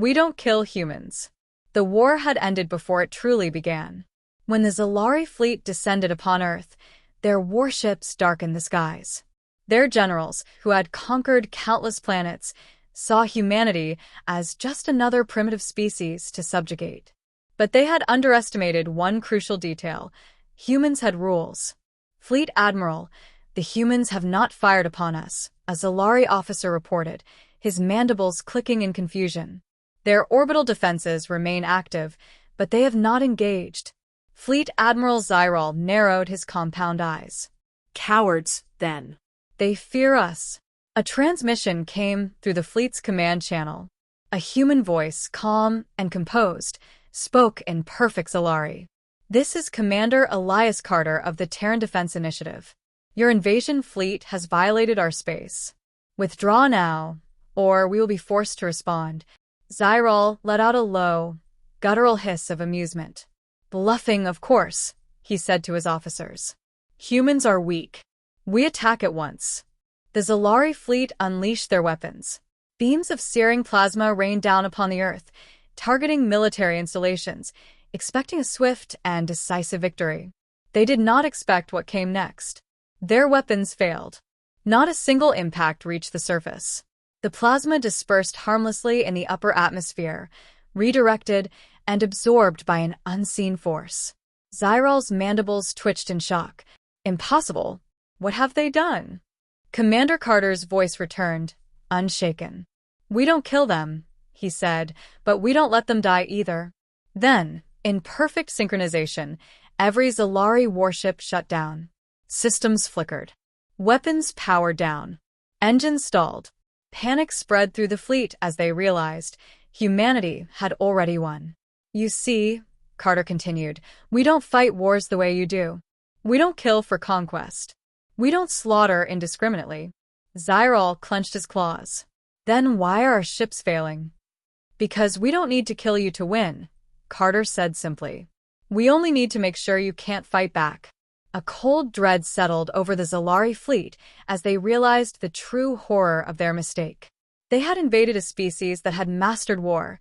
We don't kill humans. The war had ended before it truly began. When the Zalari fleet descended upon Earth, their warships darkened the skies. Their generals, who had conquered countless planets, saw humanity as just another primitive species to subjugate. But they had underestimated one crucial detail. Humans had rules. "Fleet Admiral, the humans have not fired upon us," a Zalari officer reported, his mandibles clicking in confusion. "Their orbital defenses remain active, but they have not engaged." Fleet Admiral Zyrol narrowed his compound eyes. "Cowards, then." "They fear us." A transmission came through the fleet's command channel. A human voice, calm and composed, spoke in perfect Zalari. "This is Commander Elias Carter of the Terran Defense Initiative. Your invasion fleet has violated our space. Withdraw now, or we will be forced to respond." Zyrol let out a low, guttural hiss of amusement. "Bluffing, of course," he said to his officers. "Humans are weak. We attack at once." The Zalari fleet unleashed their weapons. Beams of searing plasma rained down upon the Earth, targeting military installations, expecting a swift and decisive victory. They did not expect what came next. Their weapons failed. Not a single impact reached the surface. The plasma dispersed harmlessly in the upper atmosphere, redirected and absorbed by an unseen force. Zyrol's mandibles twitched in shock. "Impossible! What have they done?" Commander Carter's voice returned, unshaken. "We don't kill them," he said, "but we don't let them die either." Then, in perfect synchronization, every Zalari warship shut down. Systems flickered. Weapons powered down. Engines stalled. Panic spread through the fleet as they realized humanity had already won. "You see," Carter continued, "we don't fight wars the way you do. We don't kill for conquest. We don't slaughter indiscriminately." Zyrol clenched his claws. "Then why are our ships failing?" "Because we don't need to kill you to win," Carter said simply. "We only need to make sure you can't fight back." A cold dread settled over the Zalari fleet as they realized the true horror of their mistake. They had invaded a species that had mastered war,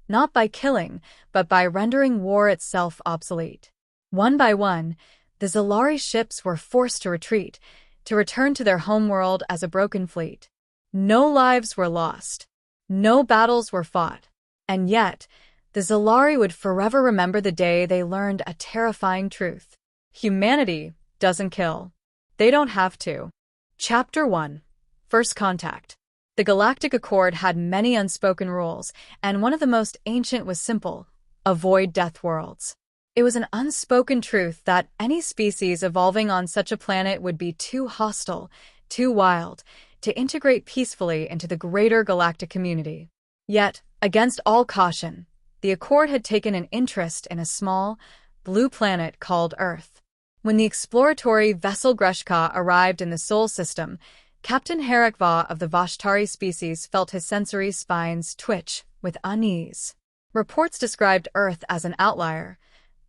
not by killing, but by rendering war itself obsolete. One by one, the Zalari ships were forced to retreat, to return to their homeworld as a broken fleet. No lives were lost. No battles were fought. And yet, the Zalari would forever remember the day they learned a terrifying truth. Humanity doesn't kill. They don't have to. Chapter 1. First Contact. The Galactic Accord had many unspoken rules, and one of the most ancient was simple: avoid death worlds. It was an unspoken truth that any species evolving on such a planet would be too hostile, too wild, to integrate peacefully into the greater galactic community. Yet, against all caution, the Accord had taken an interest in a small, blue planet called Earth. When the exploratory vessel Greshka arrived in the Sol system, Captain HFY of the Vashtari species felt his sensory spines twitch with unease. Reports described Earth as an outlier,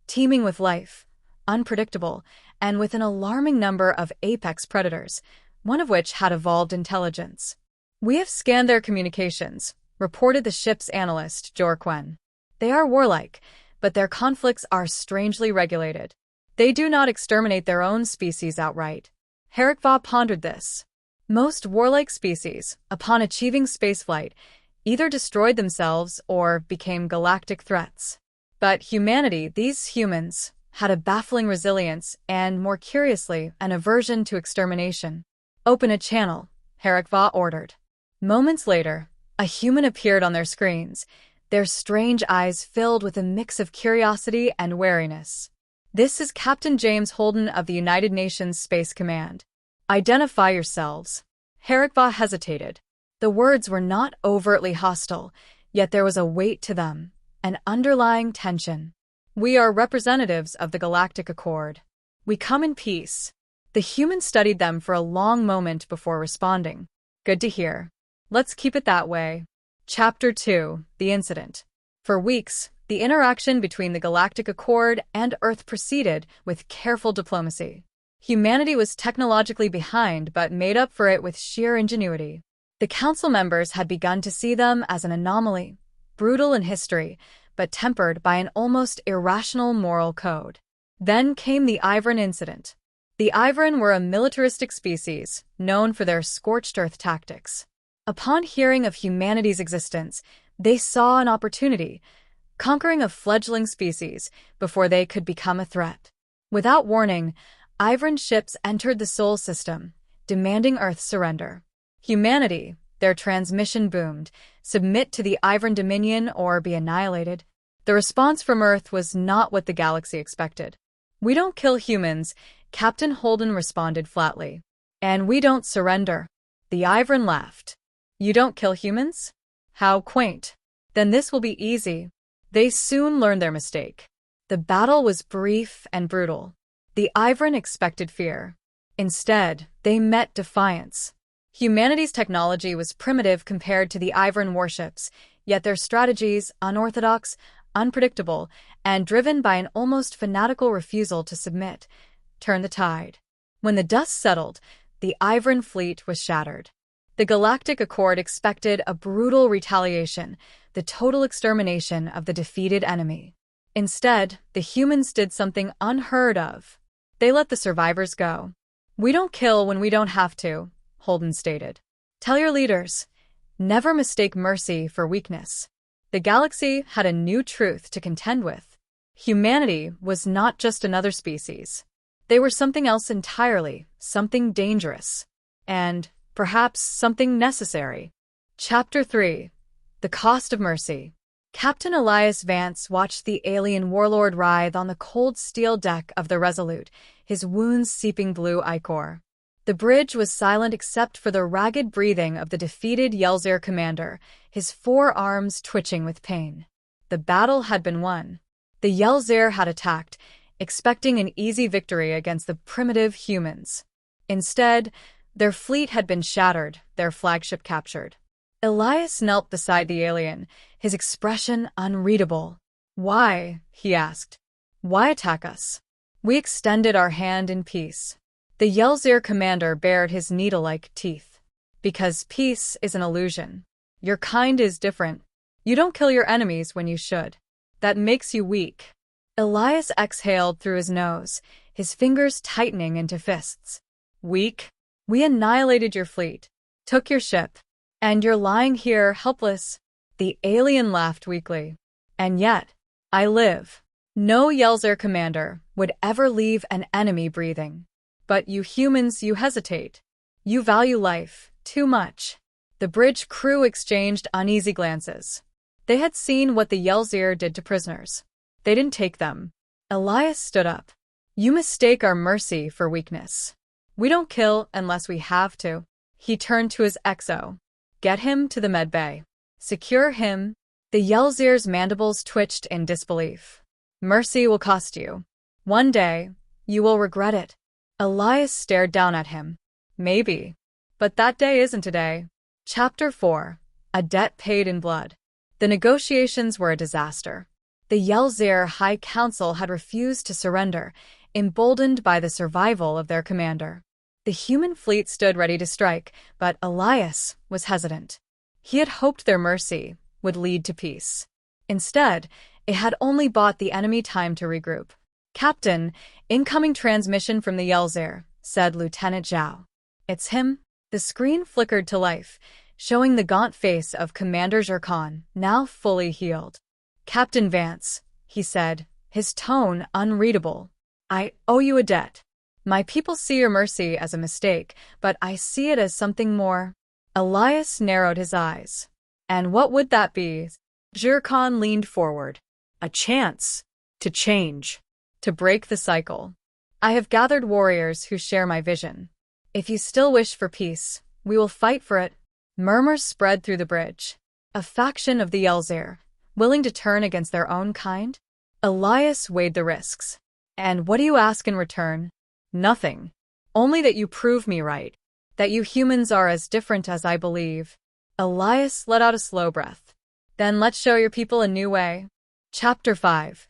teeming with life, unpredictable, and with an alarming number of apex predators, one of which had evolved intelligence. "We have scanned their communications," reported the ship's analyst, Jorquen. "They are warlike, but their conflicts are strangely regulated. They do not exterminate their own species outright." HFY pondered this. Most warlike species, upon achieving spaceflight, either destroyed themselves or became galactic threats. But humanity, these humans, had a baffling resilience and, more curiously, an aversion to extermination. "Open a channel," HFY ordered. Moments later, a human appeared on their screens, their strange eyes filled with a mix of curiosity and wariness. "This is Captain James Holden of the United Nations Space Command. Identify yourselves." HFY hesitated. The words were not overtly hostile, yet there was a weight to them, an underlying tension. "We are representatives of the Galactic Accord. We come in peace." The human studied them for a long moment before responding. "Good to hear. Let's keep it that way." Chapter 2. The Incident. For weeks, the interaction between the Galactic Accord and Earth proceeded with careful diplomacy. Humanity was technologically behind but made up for it with sheer ingenuity. The council members had begun to see them as an anomaly, brutal in history, but tempered by an almost irrational moral code. Then came the Ivran incident. The Ivran were a militaristic species, known for their scorched earth tactics. Upon hearing of humanity's existence, they saw an opportunity, conquering a fledgling species before they could become a threat. Without warning, Ivran ships entered the Sol system, demanding Earth's surrender. Humanity, their transmission boomed, submit to the Ivran dominion or be annihilated. The response from Earth was not what the galaxy expected. "We don't kill humans," Captain Holden responded flatly. "And we don't surrender." The Ivran laughed. "You don't kill humans? How quaint. Then this will be easy." They soon learned their mistake. The battle was brief and brutal. The Ivran expected fear. Instead, they met defiance. Humanity's technology was primitive compared to the Ivran warships, yet their strategies, unorthodox, unpredictable, and driven by an almost fanatical refusal to submit, turned the tide. When the dust settled, the Ivran fleet was shattered. The Galactic Accord expected a brutal retaliation, the total extermination of the defeated enemy. Instead, the humans did something unheard of. They let the survivors go. "We don't kill when we don't have to," Holden stated. "Tell your leaders, never mistake mercy for weakness." The galaxy had a new truth to contend with. Humanity was not just another species. They were something else entirely, something dangerous. And perhaps something necessary. Chapter 3. The Cost of Mercy. Captain Elias Vance watched the alien warlord writhe on the cold steel deck of the Resolute, his wounds seeping blue ichor. The bridge was silent except for the ragged breathing of the defeated Yelzir commander, his forearms twitching with pain. The battle had been won. The Yelzir had attacked, expecting an easy victory against the primitive humans. Instead, their fleet had been shattered, their flagship captured. Elias knelt beside the alien, his expression unreadable. "Why?" he asked. "Why attack us? We extended our hand in peace." The Yelzir commander bared his needle-like teeth. "Because peace is an illusion. Your kind is different. You don't kill your enemies when you should. That makes you weak." Elias exhaled through his nose, his fingers tightening into fists. "Weak? We annihilated your fleet, took your ship, and you're lying here helpless." The alien laughed weakly. "And yet, I live. No Yelzir commander would ever leave an enemy breathing. But you humans, you hesitate. You value life too much." The bridge crew exchanged uneasy glances. They had seen what the Yelzir did to prisoners. They didn't take them. Elias stood up. "You mistake our mercy for weakness. We don't kill unless we have to." He turned to his XO. "Get him to the medbay. Secure him." The Yelzir's mandibles twitched in disbelief. "Mercy will cost you. One day, you will regret it." Elias stared down at him. "Maybe. But that day isn't today." Chapter 4. A Debt Paid in Blood. The negotiations were a disaster. The Yelzir High Council had refused to surrender, emboldened by the survival of their commander. The human fleet stood ready to strike, but Elias was hesitant. He had hoped their mercy would lead to peace. Instead, it had only bought the enemy time to regroup. "Captain, incoming transmission from the Yelzir," said Lieutenant Zhao. "It's him." The screen flickered to life, showing the gaunt face of Commander Zircon, now fully healed. "Captain Vance," he said, his tone unreadable. "I owe you a debt. My people see your mercy as a mistake, but I see it as something more." Elias narrowed his eyes. "And what would that be?" Zircon leaned forward. "A chance to change. To break the cycle. I have gathered warriors who share my vision. If you still wish for peace, we will fight for it." Murmurs spread through the bridge. A faction of the Yelzir, willing to turn against their own kind? Elias weighed the risks. "And what do you ask in return?" "Nothing. Only that you prove me right. That you humans are as different as I believe." Elias let out a slow breath. "Then let's show your people a new way." Chapter 5.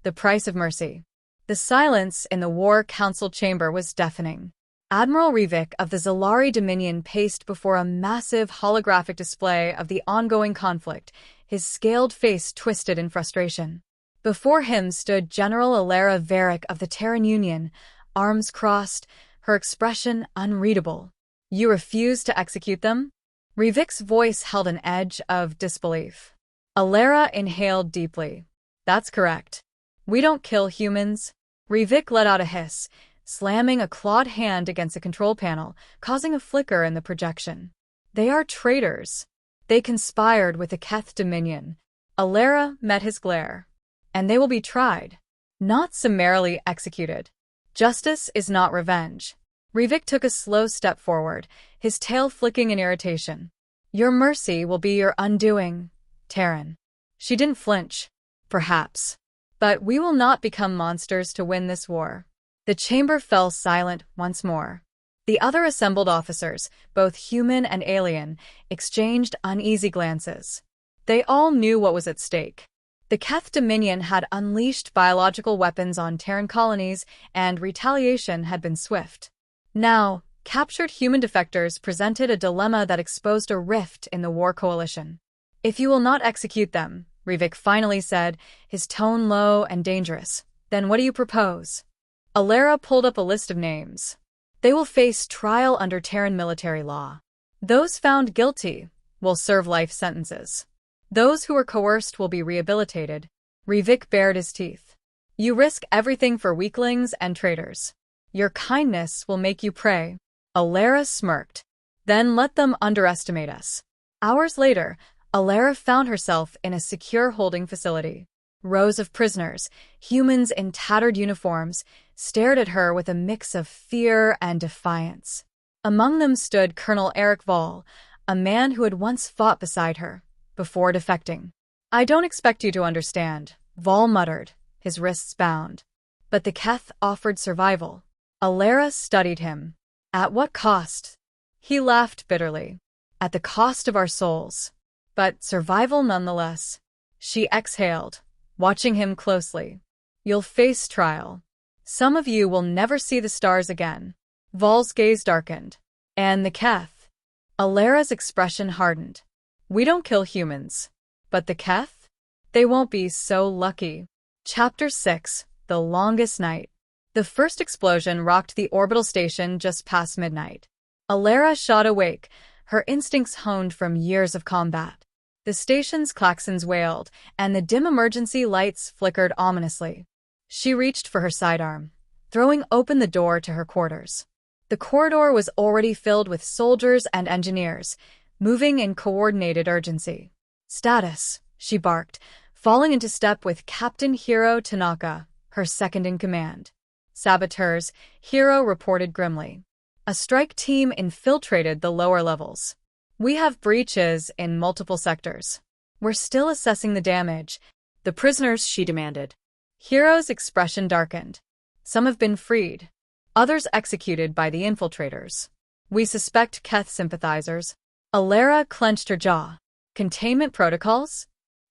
The Price of Mercy. The silence in the War Council chamber was deafening. Admiral Rivik of the Zalari Dominion paced before a massive holographic display of the ongoing conflict, his scaled face twisted in frustration. Before him stood General Alara Varric of the Terran Union, arms crossed, her expression unreadable. "You refuse to execute them?" Rivik's voice held an edge of disbelief. Alara inhaled deeply. "That's correct. We don't kill humans." Rivik let out a hiss, slamming a clawed hand against the control panel, causing a flicker in the projection. "They are traitors. They conspired with the Keth Dominion." Alara met his glare. "And they will be tried, not summarily executed. Justice is not revenge." Rivik took a slow step forward, his tail flicking in irritation. "Your mercy will be your undoing, Terran." She didn't flinch. "Perhaps. But we will not become monsters to win this war." The chamber fell silent once more. The other assembled officers, both human and alien, exchanged uneasy glances. They all knew what was at stake. The Keth Dominion had unleashed biological weapons on Terran colonies, and retaliation had been swift. Now, captured human defectors presented a dilemma that exposed a rift in the war coalition. "If you will not execute them," Rivik finally said, his tone low and dangerous, "then what do you propose?" Alara pulled up a list of names. "They will face trial under Terran military law. Those found guilty will serve life sentences. Those who were coerced will be rehabilitated." Rivik bared his teeth. "You risk everything for weaklings and traitors. Your kindness will make you prey." Alara smirked. "Then let them underestimate us." Hours later, Alara found herself in a secure holding facility. Rows of prisoners, humans in tattered uniforms, stared at her with a mix of fear and defiance. Among them stood Colonel Eric Vall, a man who had once fought beside her, before defecting. "I don't expect you to understand," Vall muttered, his wrists bound. "But the Keth offered survival." Alara studied him. "At what cost?" He laughed bitterly. "At the cost of our souls. But survival nonetheless." She exhaled, watching him closely. "You'll face trial. Some of you will never see the stars again." Vall's gaze darkened. "And the Keth?" Alara's expression hardened. "We don't kill humans. But the Keth? They won't be so lucky." Chapter 6: The Longest Night. The first explosion rocked the orbital station just past midnight. Alara shot awake, her instincts honed from years of combat. The station's klaxons wailed, and the dim emergency lights flickered ominously. She reached for her sidearm, throwing open the door to her quarters. The corridor was already filled with soldiers and engineers, moving in coordinated urgency. "Status," she barked, falling into step with Captain Hiro Tanaka, her second in command. "Saboteurs," Hiro reported grimly. "A strike team infiltrated the lower levels. We have breaches in multiple sectors. We're still assessing the damage." "The prisoners," she demanded. Hiro's expression darkened. "Some have been freed. Others executed by the infiltrators. We suspect Keth sympathizers." Alara clenched her jaw. "Containment protocols?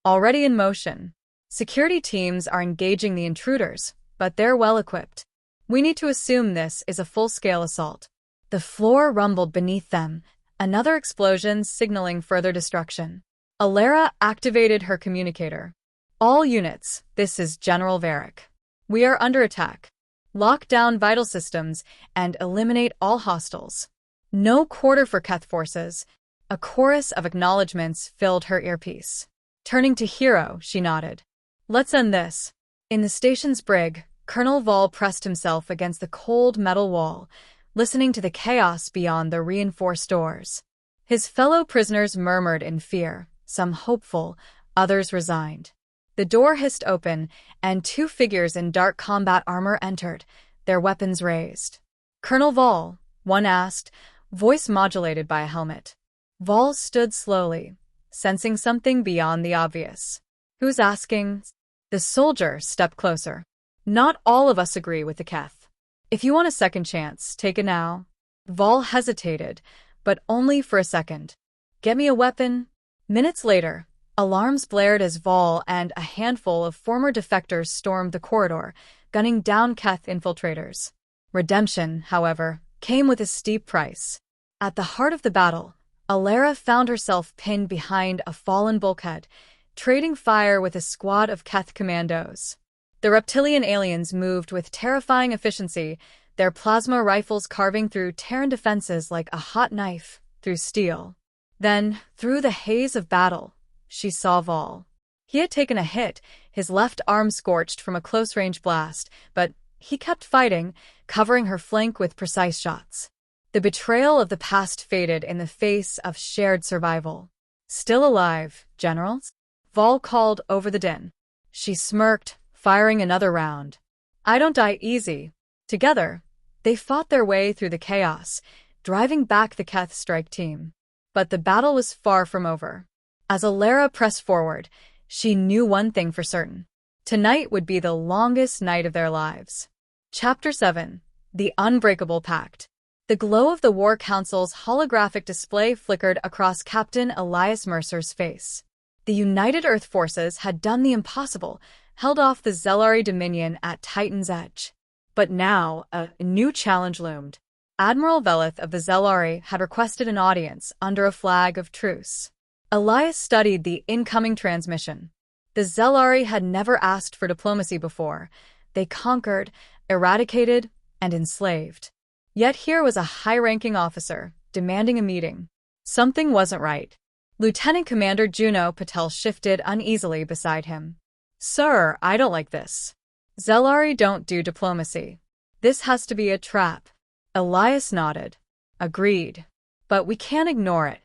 Already in motion. Security teams are engaging the intruders, but they're well-equipped. We need to assume this is a full-scale assault." The floor rumbled beneath them, another explosion signaling further destruction. Alara activated her communicator. "All units, this is General Varric. We are under attack. Lock down vital systems and eliminate all hostiles. No quarter for Keth forces." A chorus of acknowledgements filled her earpiece. Turning to Hiro, she nodded. "Let's end this." In the station's brig, Colonel Vall pressed himself against the cold metal wall, listening to the chaos beyond the reinforced doors. His fellow prisoners murmured in fear, some hopeful, others resigned. The door hissed open, and two figures in dark combat armor entered, their weapons raised. "Colonel Vall," one asked, voice modulated by a helmet. Vall stood slowly, sensing something beyond the obvious. "Who's asking?" The soldier stepped closer. "Not all of us agree with the Keth. If you want a second chance, take it now." Vall hesitated, but only for a second. "Get me a weapon." Minutes later, alarms blared as Vall and a handful of former defectors stormed the corridor, gunning down Keth infiltrators. Redemption, however, came with a steep price. At the heart of the battle, Alara found herself pinned behind a fallen bulkhead, trading fire with a squad of Keth commandos. The reptilian aliens moved with terrifying efficiency, their plasma rifles carving through Terran defenses like a hot knife through steel. Then, through the haze of battle, she saw Vol. He had taken a hit, his left arm scorched from a close-range blast, but he kept fighting, covering her flank with precise shots. The betrayal of the past faded in the face of shared survival. "Still alive, generals?" Vol called over the din. She smirked, firing another round. "I don't die easy." Together, they fought their way through the chaos, driving back the Keth strike team. But the battle was far from over. As Alara pressed forward, she knew one thing for certain. Tonight would be the longest night of their lives. Chapter 7. The Unbreakable Pact. The glow of the War Council's holographic display flickered across Captain Elias Mercer's face. The United Earth Forces had done the impossible, held off the Zelari Dominion at Titan's edge. But now, a new challenge loomed. Admiral Velith of the Zelari had requested an audience under a flag of truce. Elias studied the incoming transmission. The Zelari had never asked for diplomacy before. They conquered, eradicated, and enslaved. Yet here was a high-ranking officer, demanding a meeting. Something wasn't right. Lieutenant Commander Juno Patel shifted uneasily beside him. "Sir, I don't like this. Zelari don't do diplomacy. This has to be a trap." Elias nodded. "Agreed. But we can't ignore it.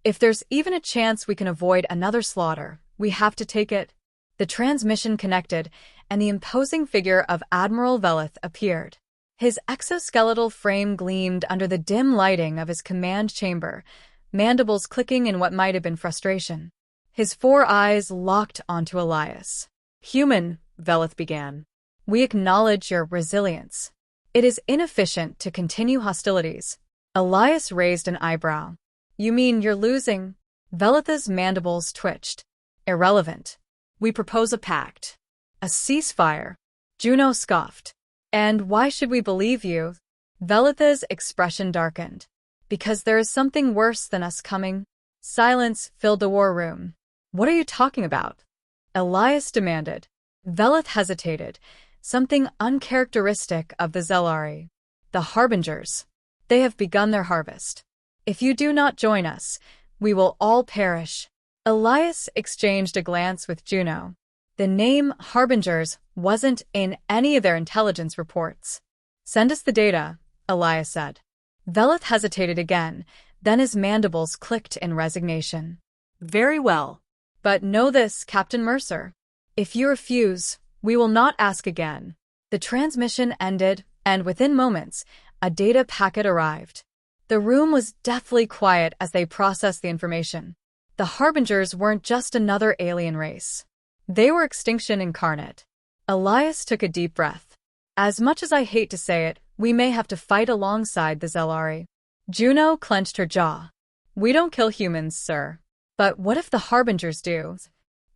If there's even a chance we can avoid another slaughter, we have to take it." The transmission connected, and the imposing figure of Admiral Velith appeared. His exoskeletal frame gleamed under the dim lighting of his command chamber, mandibles clicking in what might have been frustration. His 4 eyes locked onto Elias. "Human," Velith began. "We acknowledge your resilience. It is inefficient to continue hostilities." Elias raised an eyebrow. "You mean you're losing?" Velith's mandibles twitched. "Irrelevant. We propose a pact. A ceasefire." Juno scoffed. "And why should we believe you?" Velith's expression darkened. "Because there is something worse than us coming." Silence filled the war room. "What are you talking about?" Elias demanded. Velith hesitated, something uncharacteristic of the Zelari. "The Harbingers. They have begun their harvest. If you do not join us, we will all perish." Elias exchanged a glance with Juno. The name Harbingers wasn't in any of their intelligence reports. "Send us the data," Elias said. Velith hesitated again, then his mandibles clicked in resignation. "Very well. But know this, Captain Mercer. If you refuse, we will not ask again." The transmission ended, and within moments, a data packet arrived. The room was deathly quiet as they processed the information. The Harbingers weren't just another alien race. They were extinction incarnate. Elias took a deep breath. "As much as I hate to say it, we may have to fight alongside the Zelari." Juno clenched her jaw. "We don't kill humans, sir. But what if the Harbingers do?"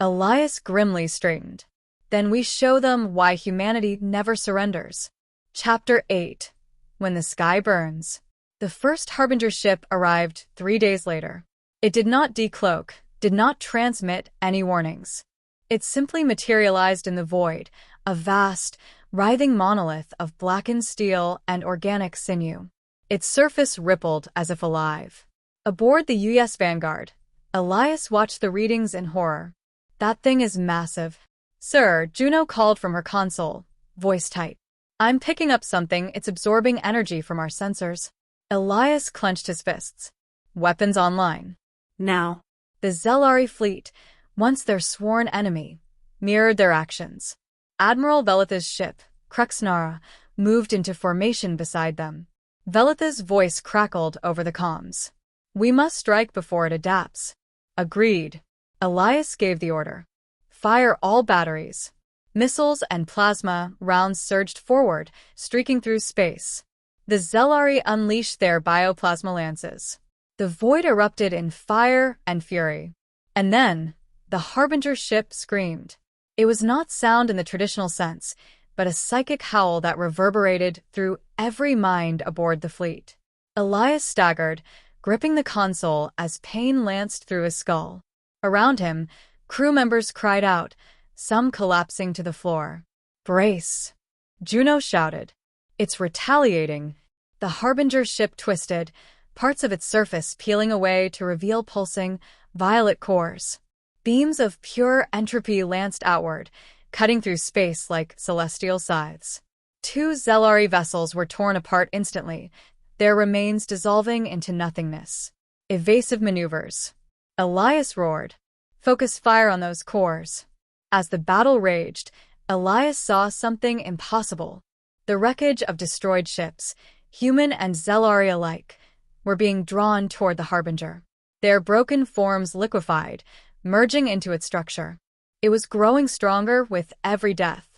Elias grimly straightened. "Then we show them why humanity never surrenders." Chapter 8. When the Sky Burns. The first Harbinger ship arrived 3 days later. It did not decloak, did not transmit any warnings. It simply materialized in the void, a vast, writhing monolith of blackened steel and organic sinew. Its surface rippled as if alive. Aboard the US Vanguard, Elias watched the readings in horror. "That thing is massive." "Sir," Juno called from her console, voice tight. "I'm picking up something. It's absorbing energy from our sensors." Elias clenched his fists. "Weapons online. Now." The Zelari fleet, once their sworn enemy, mirrored their actions. Admiral Velith's ship, Krexnara, moved into formation beside them. Velith's voice crackled over the comms. "We must strike before it adapts." "Agreed." Elias gave the order. "Fire all batteries." Missiles and plasma rounds surged forward, streaking through space. The Zelari unleashed their bioplasma lances. The void erupted in fire and fury. And then, the Harbinger ship screamed. It was not sound in the traditional sense. but a psychic howl that reverberated through every mind aboard the fleet. Elias staggered, gripping the console as pain lanced through his skull. Around him, crew members cried out, some collapsing to the floor. "Brace!" Juno shouted. "It's retaliating." The Harbinger ship twisted, parts of its surface peeling away to reveal pulsing, violet cores. Beams of pure entropy lanced outward, cutting through space like celestial scythes. 2 Zelari vessels were torn apart instantly, their remains dissolving into nothingness. Evasive maneuvers. Elias roared. "Focus fire on those cores." As the battle raged, Elias saw something impossible. The wreckage of destroyed ships, human and Zelari alike, were being drawn toward the Harbinger. Their broken forms liquefied, merging into its structure. It was growing stronger with every death.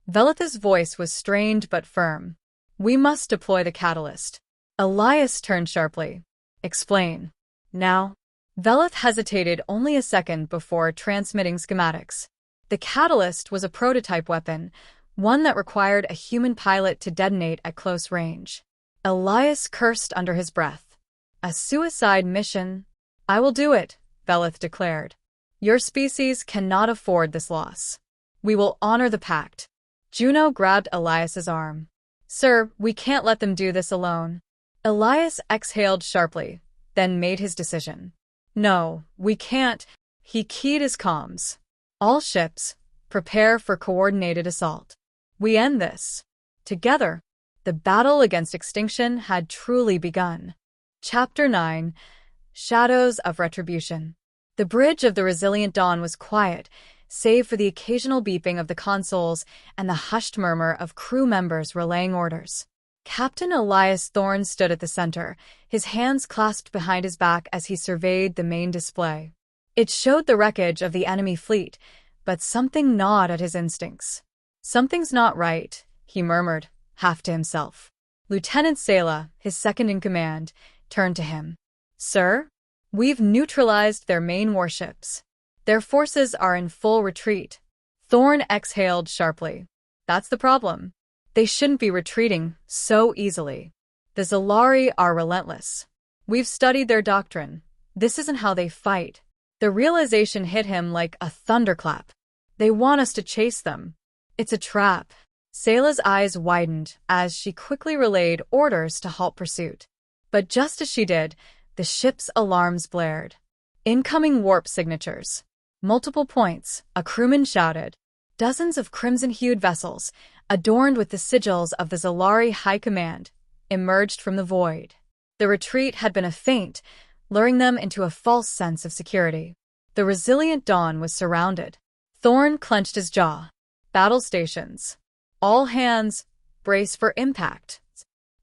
Velith's voice was strained but firm. "We must deploy the catalyst." Elias turned sharply. "Explain." "Now?" Velith hesitated only a second before transmitting schematics. The catalyst was a prototype weapon, one that required a human pilot to detonate at close range. Elias cursed under his breath. "A suicide mission?" "I will do it," Velith declared. "Your species cannot afford this loss. We will honor the pact." Juno grabbed Elias's arm. "Sir, we can't let them do this alone." Elias exhaled sharply, then made his decision. "No, we can't." He keyed his comms. "All ships, prepare for coordinated assault. We end this. Together." The battle against extinction had truly begun. Chapter 9: Shadows of Retribution. The bridge of the Resilient Dawn was quiet, save for the occasional beeping of the consoles and the hushed murmur of crew members relaying orders. Captain Elias Thorne stood at the center, his hands clasped behind his back as he surveyed the main display. It showed the wreckage of the enemy fleet, but something gnawed at his instincts. "Something's not right," he murmured, half to himself. Lieutenant Sela, his second-in-command, turned to him. "Sir? We've neutralized their main warships. Their forces are in full retreat." Thorne exhaled sharply. "That's the problem. They shouldn't be retreating so easily. The Zelari are relentless. We've studied their doctrine. This isn't how they fight." The realization hit him like a thunderclap. "They want us to chase them. It's a trap." Sela's eyes widened as she quickly relayed orders to halt pursuit. But just as she did, the ship's alarms blared. "Incoming warp signatures." "Multiple points," a crewman shouted. Dozens of crimson-hued vessels, adorned with the sigils of the Zelari High Command, emerged from the void. The retreat had been a feint, luring them into a false sense of security. The Resilient Dawn was surrounded. Thorne clenched his jaw. "Battle stations. All hands, brace for impact."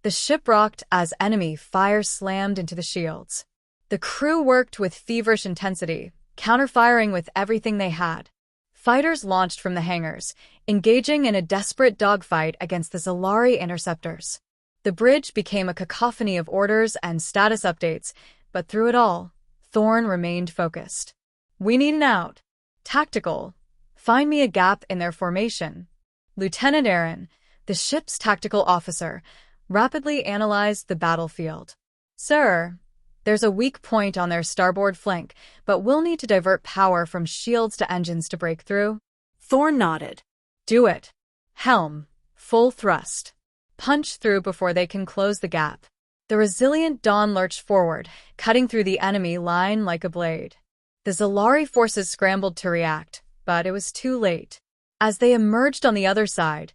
The ship rocked as enemy fire slammed into the shields. The crew worked with feverish intensity, counter-firing with everything they had. Fighters launched from the hangars, engaging in a desperate dogfight against the Zelari interceptors. The bridge became a cacophony of orders and status updates, but through it all, Thorne remained focused. "We need an out. Tactical. Find me a gap in their formation." Lieutenant Aaron, the ship's tactical officer, rapidly analyzed the battlefield. "Sir, there's a weak point on their starboard flank, but we'll need to divert power from shields to engines to break through." Thorne nodded. "Do it. Helm, full thrust. Punch through before they can close the gap." The Resilient Dawn lurched forward, cutting through the enemy line like a blade. The Zelari forces scrambled to react, but it was too late. As they emerged on the other side,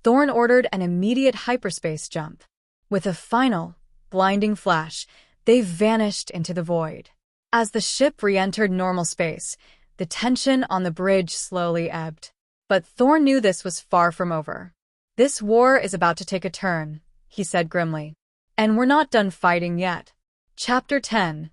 Thorne ordered an immediate hyperspace jump. With a final, blinding flash, they vanished into the void. As the ship re-entered normal space, the tension on the bridge slowly ebbed. But Thorne knew this was far from over. "This war is about to take a turn," he said grimly. "And we're not done fighting yet." Chapter 10: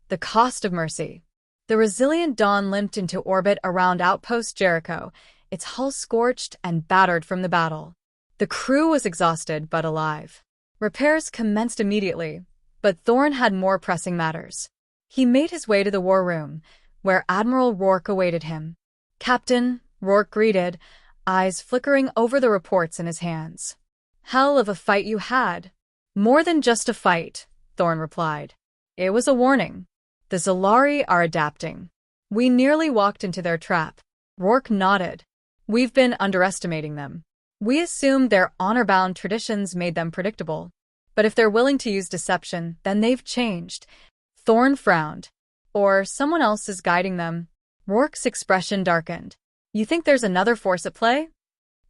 The Cost of Mercy. The Resilient Dawn limped into orbit around Outpost Jericho, its hull scorched and battered from the battle. The crew was exhausted but alive. Repairs commenced immediately, but Thorne had more pressing matters. He made his way to the war room, where Admiral Rourke awaited him. "Captain," Rourke greeted, eyes flickering over the reports in his hands. Hell of a fight you had. More than just a fight, Thorn replied. It was a warning. The Zalari are adapting. We nearly walked into their trap. Rourke nodded. We've been underestimating them. We assumed their honor-bound traditions made them predictable. But if they're willing to use deception, then they've changed. Thorn frowned. Or someone else is guiding them. Rourke's expression darkened. You think there's another force at play?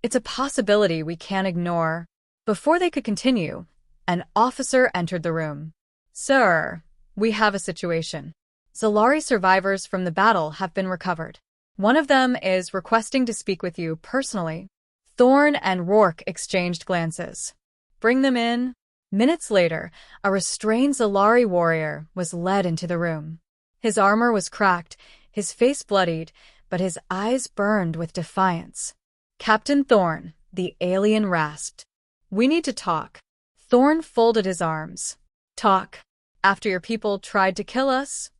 It's a possibility we can't ignore. Before they could continue, an officer entered the room. Sir, we have a situation. Zalari survivors from the battle have been recovered. One of them is requesting to speak with you personally. Thorn and Rourke exchanged glances. Bring them in. Minutes later, a restrained Zalari warrior was led into the room. His armor was cracked, his face bloodied, but his eyes burned with defiance. Captain Thorn, the alien rasped. We need to talk. Thorn folded his arms. Talk? After your people tried to kill us?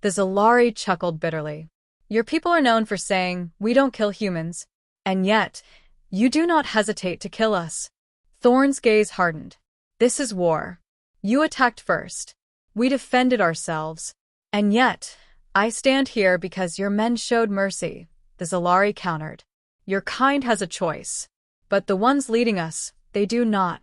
The Zalari chuckled bitterly. Your people are known for saying, we don't kill humans, and yet, you do not hesitate to kill us. Thorn's gaze hardened. This is war. You attacked first. We defended ourselves. And yet, I stand here because your men showed mercy, the Zalari countered. Your kind has a choice. But the ones leading us, they do not.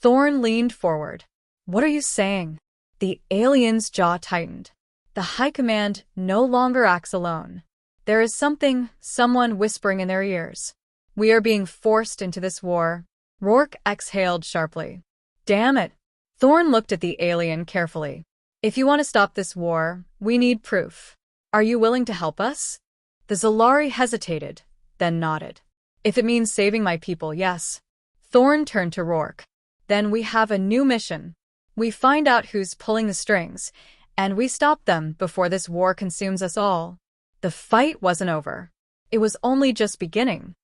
Thorn leaned forward. What are you saying? The alien's jaw tightened. The High Command no longer acts alone. There is someone whispering in their ears. We are being forced into this war. Rourke exhaled sharply. Damn it. Thorn looked at the alien carefully. If you want to stop this war, we need proof. Are you willing to help us? The Zalari hesitated, then nodded. If it means saving my people, yes. Thorn turned to Rourke. Then we have a new mission. We find out who's pulling the strings, and we stop them before this war consumes us all. The fight wasn't over. It was only just beginning.